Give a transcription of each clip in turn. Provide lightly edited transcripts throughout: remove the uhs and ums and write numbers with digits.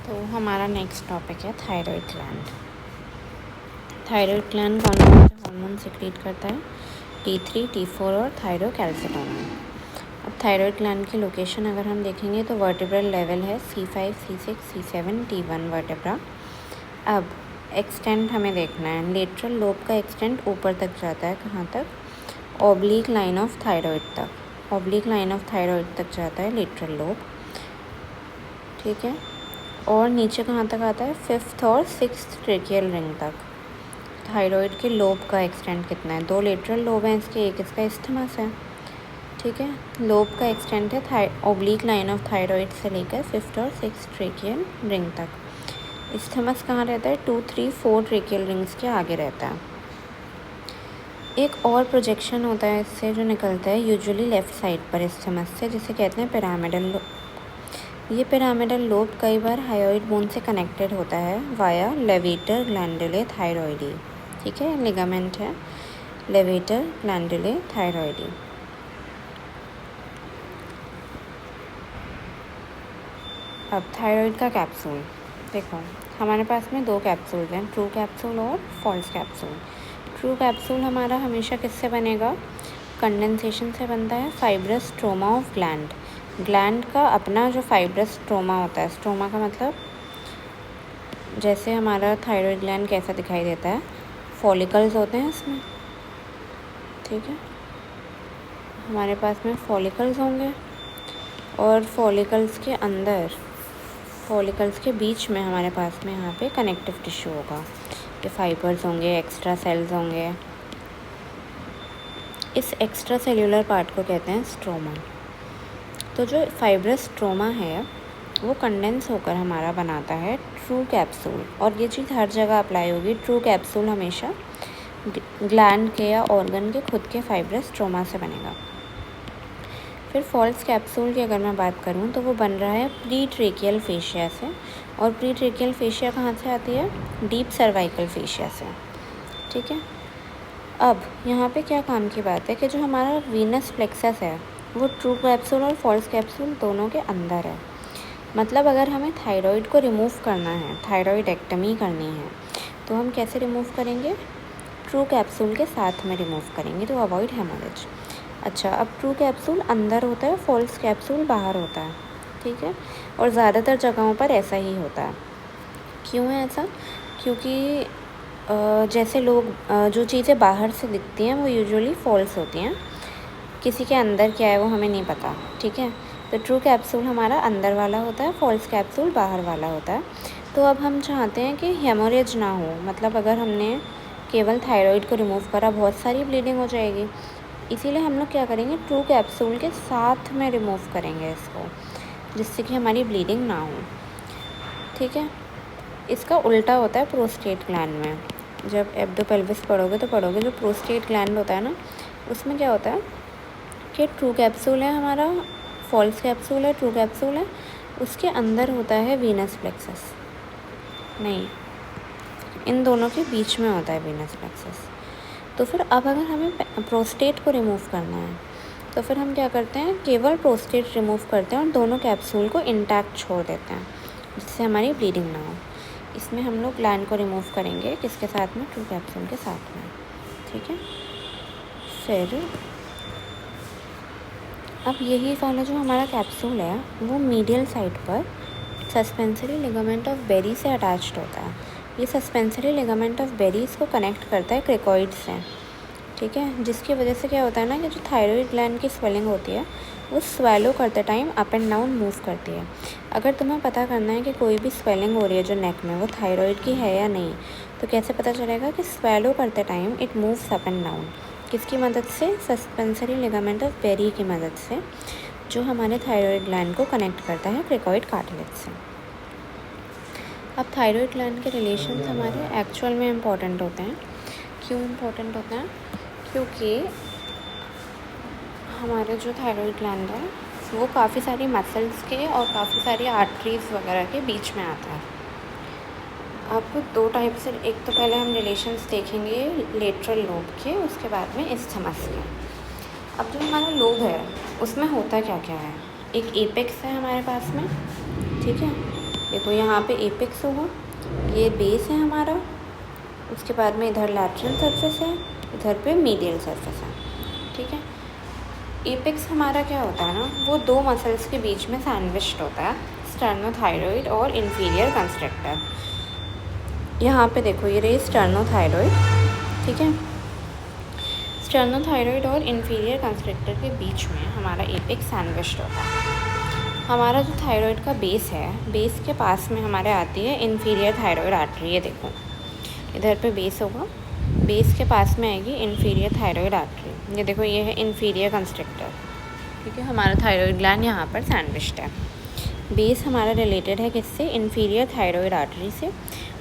तो हमारा next topic है थायराइड ग्लैंड। थायराइड ग्लैंड कौन कौन से हार्मोन सिक्रीट करता है? T3, T4 और थायरोकैल्सिटोनिन। अब थायराइड ग्लैंड की लोकेशन अगर हम देखेंगे तो वर्टिब्रल लेवल है C5, C6, C7, T1 vertebra. अब एक्सटेंट हमें देखना है, लेटरल लोब का एक्सटेंट ऊपर तक जाता है, कहाँ तक? ऑब्लिक लाइन ऑफ थायराइड तक। ऑब्लिक लाइन ऑफ थायराइड तक जाता है लेटरल लोब, ठीक है। और नीचे कहाँ तक आता है? 5th और 6th ट्रेकियल रिंग तक। थायराइड के लोब का एक्सटेंट कितना है? 2 लेटरल लोब हैं इसके, एक इसका इस्थमस है, ठीक है। लोब का एक्सटेंट है ऑब्लिक लाइन ऑफ थायराइड से लेकर 5th और 6th ट्रेकियल रिंग तक। इस्थमस कहाँ रहता है? 2, 3, 4 ट्रेकियल रिंग्स के आगे रहता है। एक और प्रोजेक्शन होता है इससे जो निकलता है यूजुअली लेफ़्ट साइड पर इस्थमस से, जिसे कहते हैं पिरामिडल लोब। ये पिरामिडल लोब कई बार हायोइड बोन से कनेक्टेड होता है वाया लेवेटर ग्लैंडुले थायरॉइडी, ठीक है। लिगामेंट है लेवेटर ग्लैंडुले थायरॉइडी। अब थायराइड का कैप्सूल देखो, हमारे पास में 2 कैप्सूल हैं, ट्रू कैप्सूल और फॉल्स कैप्सूल। ट्रू कैप्सूल हमारा हमेशा किससे बनेगा? कंडेंसेशन से बनता है, fibrous stroma of gland. Gland का अपना जो फाइब्रस स्ट्रोमा होता है, स्ट्रोमा का मतलब जैसे हमारा थायराइड ग्लैंड कैसा दिखाई देता है, फॉलिकल्स होते हैं इसमें, ठीक है। हमारे पास में फॉलिकल्स होंगे और फॉलिकल्स के अंदर, फॉलिकल्स के बीच में हमारे पास में यहाँ पे कनेक्टिव टिश्यू होगा। ये फाइबर्स होंगे, एक्स्ट्रा सेल्स होंगे। इस एक्स्ट्रा सेल्यूलर पार्ट को कहते हैं स्ट्रोमा। तो जो फाइब्रस स्ट्रोमा है वो कंडेंस होकर हमारा बनाता है ट्रू कैप्सूल, और ये चीज़ हर जगह अप्लाई होगी। ट्रू कैप्सूल हमेशा ग्लैंड के या ऑर्गन के खुद के फाइब्रस स्ट्रोमा से बनेगा। फिर फॉल्स कैप्सूल की अगर मैं बात करूँ तो वो बन रहा है प्री ट्रेकियल फेशिया से, और प्री ट्रेकियल फेशिया कहाँ से आती है? डीप सर्वाइकल फेशिया से, ठीक है। अब यहाँ पे क्या काम की बात है कि जो हमारा वीनस प्लेक्सस है वो ट्रू कैप्सूल और फॉल्स कैप्सूल दोनों के अंदर है। मतलब अगर हमें थायराइड को रिमूव करना है, थायराइडेक्टमी करनी है, तो हम कैसे रिमूव करेंगे? ट्रू कैप्सूल के साथ में रिमूव करेंगे टू अवॉइड हेमोरेज। अच्छा, अब ट्रू कैप्सूल अंदर होता है, फॉल्स कैप्सूल बाहर होता है, ठीक है। और ज़्यादातर जगहों पर ऐसा ही होता है। क्यों है ऐसा? क्योंकि जैसे लोग जो चीज़ें बाहर से दिखती हैं वो यूजुअली फॉल्स होती हैं, किसी के अंदर क्या है वो हमें नहीं पता, ठीक है। तो ट्रू कैप्सूल हमारा अंदर वाला होता है, फॉल्स कैप्सूल बाहर वाला होता है। तो अब हम चाहते हैं कि हेमोरेज ना हो, मतलब अगर हमने केवल थायराइड को रिमूव करा, बहुत सारी ब्लीडिंग हो जाएगी, इसीलिए हम लोग क्या करेंगे? ट्रू कैप्सूल के साथ में रिमूव करेंगे इसको, जिससे कि हमारी ब्लीडिंग ना हो, ठीक है। इसका उल्टा होता है प्रोस्टेट ग्लैंड में। जब एब्डोपेल्विस पढ़ोगे तो पढ़ोगे जो प्रोस्टेट ग्लैंड होता है ना, उसमें क्या होता है कि ट्रू कैप्सूल है हमारा, फॉल्स कैप्सूल है, ट्रू कैप्सूल है, उसके अंदर होता है वीनस प्लेक्सस, नहीं, इन दोनों के बीच में होता है वीनस प्लेक्सस। तो फिर अब अगर हमें प्रोस्टेट को रिमूव करना है तो फिर हम क्या करते हैं? केवल प्रोस्टेट रिमूव करते हैं और दोनों कैप्सूल को इंटैक्ट छोड़ देते हैं, जिससे हमारी ब्लीडिंग ना हो। इसमें हम लोग ग्लैंड को रिमूव करेंगे किसके साथ में? ट्रू कैप्सूल के साथ में, ठीक है। फिर अब यही वाला जो हमारा कैप्सूल है वो मीडियल साइड पर सस्पेंसरी लिगामेंट ऑफ बेरी से अटैच्ड होता है। ये सस्पेंसरी लिगामेंट ऑफ बेरी इसको कनेक्ट करता है क्रिकॉइड से, ठीक है। जिसकी वजह से क्या होता है ना कि जो थायराइड ग्लैंड की स्वेलिंग होती है वो स्वेलो करते time up and down move करती है। अगर तुम्हें पता करना है कि कोई भी स्वेलिंग हो रही है जो नेक में, वो थायराइड की है या नहीं, तो कैसे पता चलेगा? कि स्वेलो करते time it moves up and down. किसकी मदद से? सस्पेंसरी लिगामेंट ऑफ बेरी की मदद से, जो हमारे थायराइड ग्लैंड को कनेक्ट करता है क्रिकॉइड कार्टिलेज से। अब थायराइड ग्लैंड के रिलेशंस हमारे एक्चुअल में इम्पॉर्टेंट होते हैं। क्यों इम्पॉर्टेंट होते हैं? क्योंकि हमारे जो थायराइड ग्लैंड है वो काफ़ी सारी मसल्स के और काफ़ी सारी आर्टरीज वगैरह के बीच में आता है। आपको 2 टाइप से, एक तो पहले हम रिलेशंस देखेंगे लेटरल लोब के, उसके बाद में इस्थमस के। अब जो हमारा लोब है उसमें होता क्या क्या है? एक एपेक्स है हमारे पास में, ठीक है। देखो यहाँ पे एपेक्स होगा, ये बेस है हमारा, उसके बाद में इधर लैटरल सरफेस है, इधर पे मीडियल सरफेस है। ठीक है, एपेक्स हमारा क्या होता है ना, वो दो मसल्स के बीच में सैंडविच्ड होता है, स्टर्नोथायरॉइड और इन्फीरियर कंस्ट्रक्टर। यहाँ पे देखो ये रही स्टर्नोथायरॉइड। ठीक है, स्टर्नोथायरॉइड और इन्फीरियर कंस्ट्रक्टर के बीच में हमारा एपेक्स सैंडविच्ड होता है। हमारा जो थायराइड का बेस है, बेस के पास में हमारे आती है इन्फीरियर थायराइड आर्टरी। ये देखो इधर पे बेस होगा, बेस के पास में आएगी इन्फीरियर थायराइड आर्टरी। ये देखो ये है इन्फीरियर कंस्ट्रक्टर। ठीक है, हमारा थायराइड ग्लैंड यहाँ पर सैंडविच्ड है। बेस हमारा रिलेटेड है किससे, इन्फीरियर थायराइड आर्टरी से।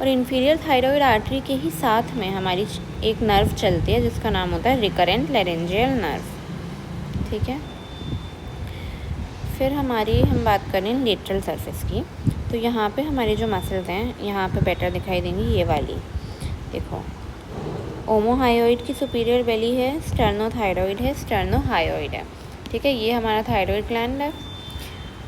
और इन्फीरियर थायराइड आर्टरी के ही साथ में हमारी एक नर्व चलती है जिसका नाम होता है रिकरेंट लैरिंजियल नर्व। ठीक है, फिर हम बात करें लेटरल सरफेस की, तो यहाँ पे हमारी जो मसल्स हैं यहाँ पे बेटर दिखाई देंगी, ये वाली देखो। ओमोहायोइड की सुपीरियर बेली है, स्टर्नोथायरॉइड है, स्टर्नोहायोइड है। ठीक है, ये हमारा थायरॉइड ग्लैंड है।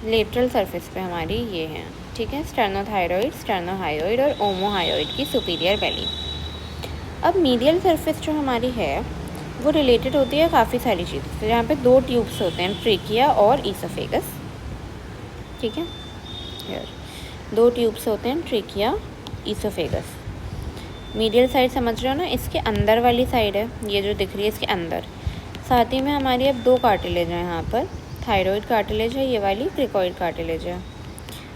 लेटरल सरफेस पे हमारी ये है। ठीक है, स्टर्नोथायरॉइड, स्टर्नोहायोइड और ओमोहायोइड की सुपीरियर बेली। अब मीडियल सरफेस जो हमारी है वो रिलेटेड होती है काफ़ी सारी चीज़ों से। यहाँ पे दो ट्यूब्स होते हैं, ट्रेकिया और ईसोफेगस। ठीक है, दो ट्यूब्स होते हैं, ट्रेकिया, ईसोफेगस। मीडियल साइड समझ रहे हो ना, इसके अंदर वाली साइड है ये जो दिख रही है, इसके अंदर। साथ ही में हमारी अब दो कार्टिलेज हैं यहाँ पर, थायरॉइड कार्टिलेज है ये वाली, क्रिकोइड कार्टिलेज है।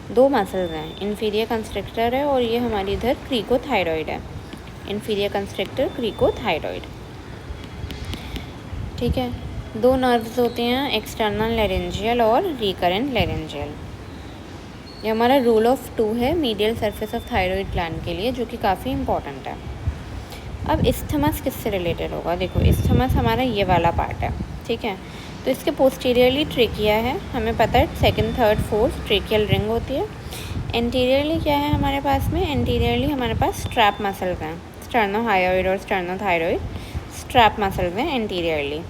दो मसल्स हैं, इन्फीरियर कंस्ट्रक्टर है और ये हमारी इधर क्रिकोथायरॉइड है। Inferior constructor, cricothyroid. ठीक है, दो नर्व्स होते हैं, एक्सटर्नल लैरिंजियल और रिकरेंट लैरिंजियल। ये हमारा रूल ऑफ 2 है medial surface of thyroid gland के लिए, जो कि काफ़ी इंपॉर्टेंट है। अब इस्थमस किससे रिलेटेड होगा, देखो इस्थमस हमारा ये वाला पार्ट है। ठीक है, तो इसके पोस्टीरियरली ट्रेकिया है, हमें पता है 2nd, 3rd, 4th tracheal ring होती है। एंटीरियरली क्या है हमारे पास में, एंटीरियरली हमारे पास स्ट्रैप मसल्स हैं, स्टर्नोहायोइड और स्टर्नोथायरॉइड स्ट्रैप मसल्स हैं एंटीरियरली।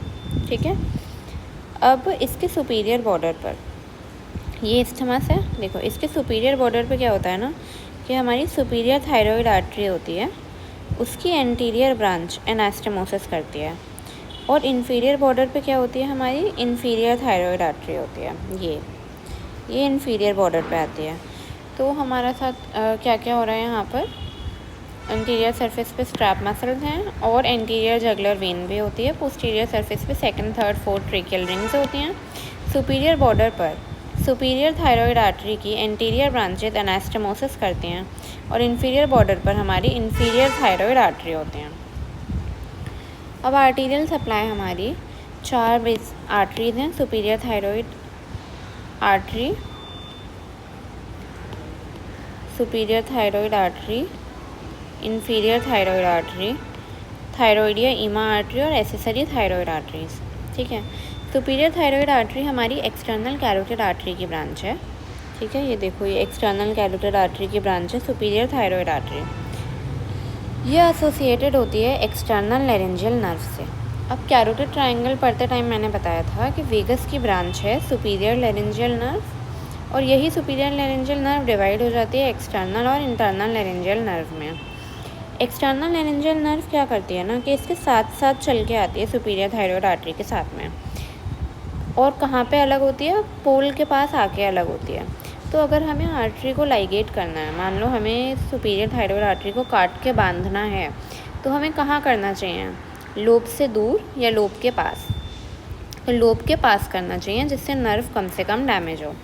ठीक है, अब इसके सुपीरियर बॉर्डर पर ये इस्थमस है। देखो इसके सुपीरियर बॉर्डर पे क्या होता है ना, कि हमारी सुपीरियर थायरॉइड आर्टरी होती है, उसकी एंटीरियर ब्रांच एनास्टेमोसिस करती है। और इन्फीरियर बॉर्डर पे क्या होती है हमारी, इन्फीरियर थायरॉइड आर्टरी होती है। ये इन्फीरियर बॉर्डर पे आती है। तो हमारा साथ क्या क्या हो रहा है यहाँ पर, एंटीरियर सरफेस पे स्ट्रैप मसल्स हैं और एंटीरियर जगुलर वेन भी होती है। पोस्टीरियर सरफेस पे 2nd, 3rd, 4th tracheal rings होती हैं। सुपीरियर बॉर्डर पर सुपीरियर थायरॉइड आर्टरी की एंटीरियर ब्रांचेज एनास्टेमोसिस करती हैं और इन्फीरियर बॉर्डर पर हमारी इन्फीरियर थायरॉइड आर्टरी होते हैं। अब आर्टीरियल सप्लाई हमारी 4 बेस आर्टरीज हैं, superior thyroid artery, superior thyroid artery, inferior thyroid artery, thyroidea ima artery और एसेसरी थायरॉइड आर्टरीज। ठीक है, सुपीरियर थायरॉइड आर्टरी हमारी एक्सटर्नल कैरोटिड आर्टरी की ब्रांच है। ठीक है, ये देखो ये एक्सटर्नल कैरोटिड आर्टरी की ब्रांच है सुपीरियर थायरॉइड आर्टरी। ये एसोसिएटेड होती है एक्सटर्नल लैरिंजियल नर्व से। अब कैरोटिड ट्रायंगल पढ़ते टाइम मैंने बताया था कि वेगस की ब्रांच है सुपीरियर लैरिंजियल नर्व, और यही सुपीरियर लैरिंजियल नर्व डिवाइड हो जाती है एक्सटर्नल और इंटरनल लैरिंजियल नर्व में। एक्सटर्नल लैरिंजियल नर्व क्या करती है ना, कि इसके साथ साथ चल के आती है सुपीरियर थायरॉइड आर्टरी के साथ में। और कहाँ पे अलग होती है, पोल के पास आके अलग होती है। तो अगर हमें आर्टरी को लाइगेट करना है, मान लो हमें सुपीरियर थायरॉइड आर्टरी को काट के बांधना है, तो हमें कहाँ करना चाहिए, लोब से दूर या लोब के पास। तो लोब के पास करना चाहिए जिससे नर्व कम से कम डैमेज हो।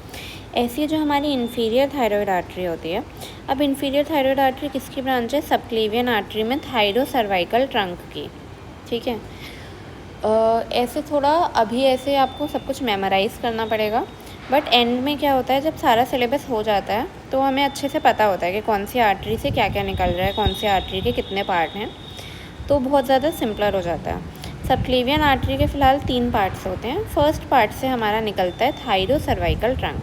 ऐसी जो हमारी इन्फीरियर थायरॉइड आर्टरी होती है, अब इन्फीरियर थायरॉइड आर्टरी किसकी ब्रांच है, सबक्लेवियन आर्टरी में थायरो सर्वाइकल ट्रंक की। ठीक है, ऐसे थोड़ा अभी ऐसे आपको सब कुछ मेमोराइज़ करना पड़ेगा, बट एंड में क्या होता है, जब सारा सिलेबस हो जाता है तो हमें अच्छे से पता होता है कि कौन सी आर्टरी से क्या क्या निकल रहा है, कौन सी आर्टरी के कितने पार्ट हैं, तो बहुत ज़्यादा सिंपलर हो जाता है। सबक्लेवियन आर्टरी के फ़िलहाल 3 पार्ट्स होते हैं। फर्स्ट पार्ट से हमारा निकलता है थायरो सर्वाइकल ट्रंक।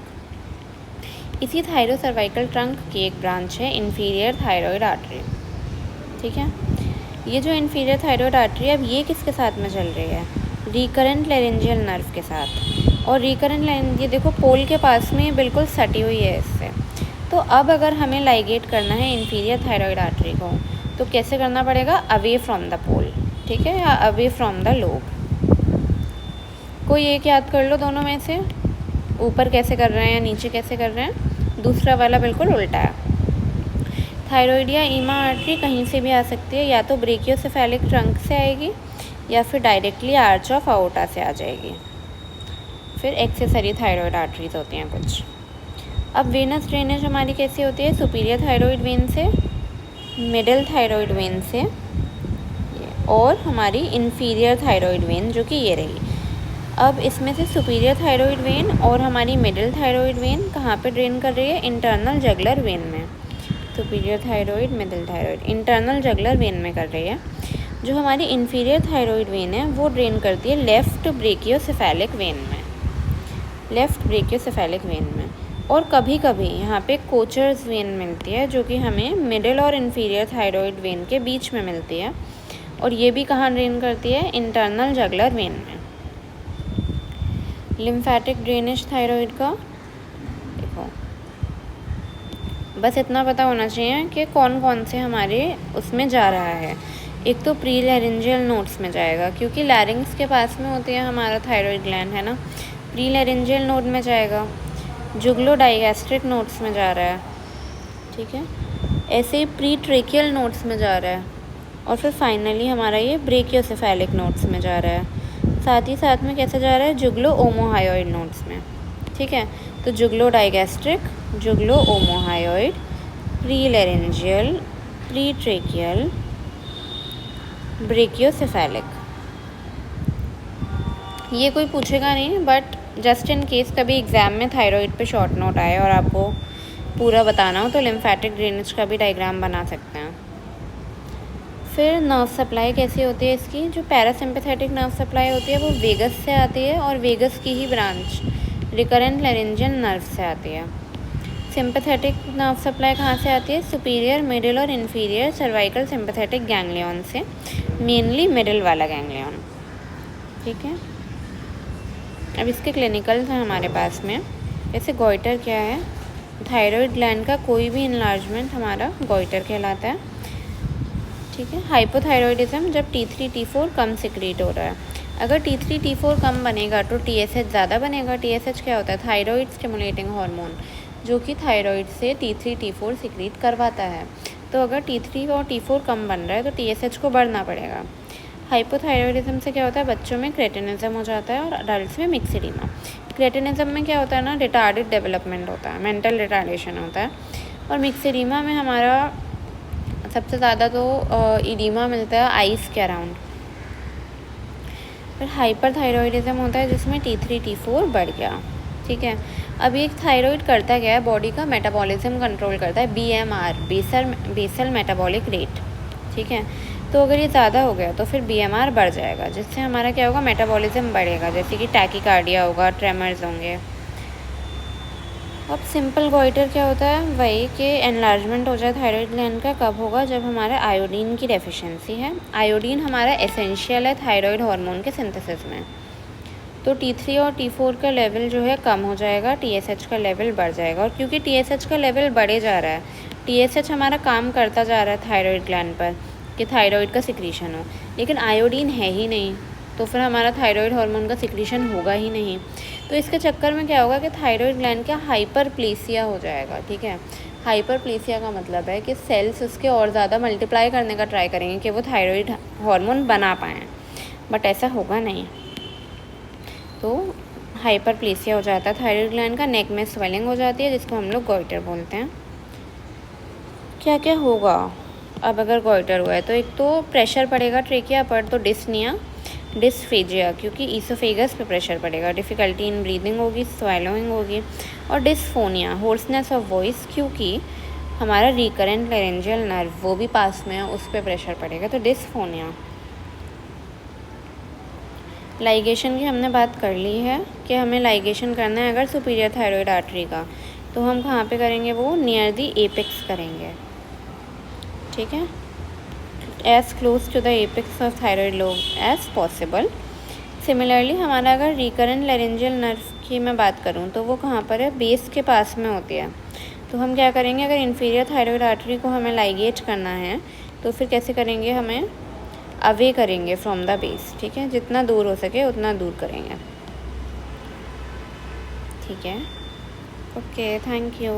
इसी थायरो सर्वाइकल ट्रंक की एक ब्रांच है इन्फीरियर थायरॉइड आर्टरी। ठीक है, ये जो इन्फीरियर थायरॉइड आर्टरी है, अब ये किसके साथ में चल रही है, रिकरेंट लैरिंजियल नर्व के साथ। और रिकरेंट ये देखो पोल के पास में बिल्कुल सटी हुई है इससे। तो अब अगर हमें लाइगेट करना है इंफीरियर थायराइड आर्टरी को, तो कैसे करना पड़ेगा? अवे फ्रॉम द पोल, ठीक है, या अवे फ्रॉम द लोब। कोई एक याद कर लो दोनों में से, ऊपर कैसे कर रहे हैं या नीचे कैसे कर रहे हैं। दूसरा वाला बिल्कुल उल्टा है। थायराइड या ईमा आर्टरी कहीं से भी आ सकती है, या तो ब्रेकियोसेफेलिक ट्रंक से आएगी या फिर डायरेक्टली आर्च ऑफ आओर्टा से आ जाएगी। फिर एक्सेसरी थायराइड आर्टरीज होती हैं कुछ। अब वेनस ड्रेनेज हमारी कैसी होती है? सुपीरियर थायराइड वेन से, मिडिल थायराइड वेन से, और हमारी इन्फीरियर थायराइड वेन जो कि ये रही। अब इसमें से सुपीरियर थायराइड वेन और हमारी मिडिल थायराइड वेन कहाँ पे ड्रेन कर रही है? इंटरनल जगुलर वेन में। Superior thyroid, middle thyroid internal jugular vein में कर रही है। जो हमारी इन्फीरियर थायराइड वेन है वो ड्रेन करती है लेफ़्ट ब्रेकियोसेफेलिक वेन में, लेफ़्ट ब्रेकियोसेफेलिक वेन में। और कभी कभी यहाँ पे कोचर्स वेन मिलती है जो कि हमें मिडिल और इन्फीरियर थायराइड वेन के बीच में मिलती है, और ये भी कहाँ ड्रेन करती है? इंटरनल जगुलर वेन में। लिम्फेटिक ड्रेनेज थायराइड का देखो, बस इतना पता होना चाहिए कि कौन कौन से हमारे उसमें जा रहा है। एक तो प्री लैरिंजियल नोड्स में जाएगा, क्योंकि लैरिंग्स के पास में होती है हमारा थायराइड ग्लैंड, है ना। प्री लैरिंजियल नोड में जाएगा, जुगलो डाइगैस्ट्रिक नोड्स में जा रहा है, ठीक है। ऐसे ही प्री ट्रेकियल नोड्स में जा रहा है, और फिर फाइनली हमारा ये ब्रेकियोसेफेलिक नोड्स में जा रहा है। साथ ही साथ में कैसे जा रहा है? जुगलो ओमोहायोइड नोड्स में, ठीक है। तो jugulo digastric, jugulo omohyoid, pre laryngeal, pre tracheal, brachiocephalic. ये कोई पूछेगा नहीं, बट जस्ट इन केस कभी एग्ज़ाम में थायराइड पे शॉर्ट नोट आए और आपको पूरा बताना हो तो लिम्फेटिक ड्रेनेज का भी डायग्राम बना सकते हैं। फिर नर्व सप्लाई कैसी होती है इसकी? जो पैरासिम्पैथेटिक नर्व सप्लाई होती है वो वेगस से आती है, और वेगस की ही ब्रांच रिकरेंट लैरिंजियल नर्व से आती है। सिंपैथेटिक नर्व सप्लाई कहाँ से आती है? सुपीरियर, मिडिल और इन्फीरियर सर्वाइकल सिंपैथेटिक गैंग्लियन से, मेनली मिडिल वाला गैंग्लियन, ठीक है। अब इसके क्लिनिकल्स हैं हमारे पास में। जैसे गॉइटर क्या है? थायराइड ग्लैंड का कोई भी इन्लार्जमेंट हमारा गॉइटर कहलाता है, ठीक है। हाइपोथायरॉयडिज्म, जब T3 T4 कम सिक्रीट हो रहा है। अगर T3 T4 कम बनेगा तो TSH ज़्यादा बनेगा। TSH क्या होता है? थायराइड स्टिमुलेटिंग हार्मोन, जो कि थायराइड से T3 T4 सिक्रीट करवाता है। तो अगर T3 और T4 कम बन रहा है तो TSH को बढ़ना पड़ेगा। हाइपोथायरॉयडिज्म से क्या होता है? बच्चों में क्रेटिनिज्म हो जाता है और अडल्ट में मिक्सिडीमा। क्रेटिनिज्म में क्या होता है ना, रिटार्डेड डेवलपमेंट होता है, मेंटल रिटार्डेशन होता है। और मिक्सिडीमा में हमारा सबसे ज़्यादा तो इडीमा मिलता है आइस के अराउंड। फिर हाइपरथायरॉयडिज्म होता है जिसमें T3 T4 बढ़ गया, ठीक है। अब ये थायराइड करता क्या है? बॉडी का मेटाबॉलिज्म कंट्रोल करता है, BMR, बेसल मेटाबॉलिक रेट, ठीक है। तो अगर ये ज़्यादा हो गया तो फिर BMR बढ़ जाएगा, जिससे हमारा क्या होगा? मेटाबॉलिज्म बढ़ेगा, जैसे कि टैकीकार्डिया होगा, ट्रेमर्स होंगे। अब सिंपल गॉइटर क्या होता है? वही कि एनलार्जमेंट हो जाए थायराइड ग्लैंड का। कब होगा? जब हमारे आयोडीन की डेफिशिएंसी है। आयोडीन हमारा एसेंशियल है थायराइड हार्मोन के सिंथेसिस में। तो T3 और T4 का लेवल जो है कम हो जाएगा, TSH का लेवल बढ़ जाएगा। और क्योंकि TSH का लेवल बढ़े जा रहा है, TSH हमारा काम करता जा रहा है थायराइड ग्लैंड पर कि थायराइड का सिक्रीशन हो, लेकिन आयोडीन है ही नहीं, तो फिर हमारा थायराइड हार्मोन का सिक्रीशन होगा ही नहीं। तो इसके चक्कर में क्या होगा कि थायराइड ग्लैंड का हाइपरप्लेसिया हो जाएगा, ठीक है। हाइपरप्लेसिया का मतलब है कि सेल्स उसके और ज़्यादा मल्टीप्लाई करने का ट्राई करेंगे कि वो थायराइड हार्मोन बना पाएँ, बट ऐसा होगा नहीं। तो हाइपरप्लेसिया हो जाता है थायराइड ग्लैंड का। नेक में स्वेलिंग हो जाती है जिसको हम लोग गॉइटर बोलते हैं। क्या क्या होगा अब अगर गॉइटर हुआ है? तो एक तो प्रेशर पड़ेगा ट्रेकिया पर, तो डिस्निया, डिस्फेजिया, क्योंकि ईसोफेगस पे प्रेशर पड़ेगा। डिफ़िकल्टी इन ब्रीदिंग होगी, स्वैलोइंग होगी। और डिस्फोनिया, होर्सनेस ऑफ वॉइस, क्योंकि हमारा रिकरेंट लैरिंजियल नर्व वो भी पास में है, उस पर प्रेशर पड़ेगा, तो डिस्फोनिया। लाइगेशन की हमने बात कर ली है कि हमें लाइगेशन करना है अगर सुपीरियर थायराइड आर्टरी का, तो हम कहाँ पे करेंगे? वो नियर दी एपेक्स करेंगे, ठीक है, as close to the apex of thyroid lobe as possible. Similarly हमारा अगर रिकरेंट लैरिंजियल नर्व की मैं बात करूँ तो वो कहाँ पर है? बेस के पास में होती है। तो हम क्या करेंगे, अगर इन्फीरियर थायरॉइड आर्टरी को हमें लाइगेट करना है तो फिर कैसे करेंगे, हमें अवे करेंगे फ्रॉम द बेस, ठीक है, जितना दूर हो सके उतना दूर करेंगे, ठीक है। Okay, thank you.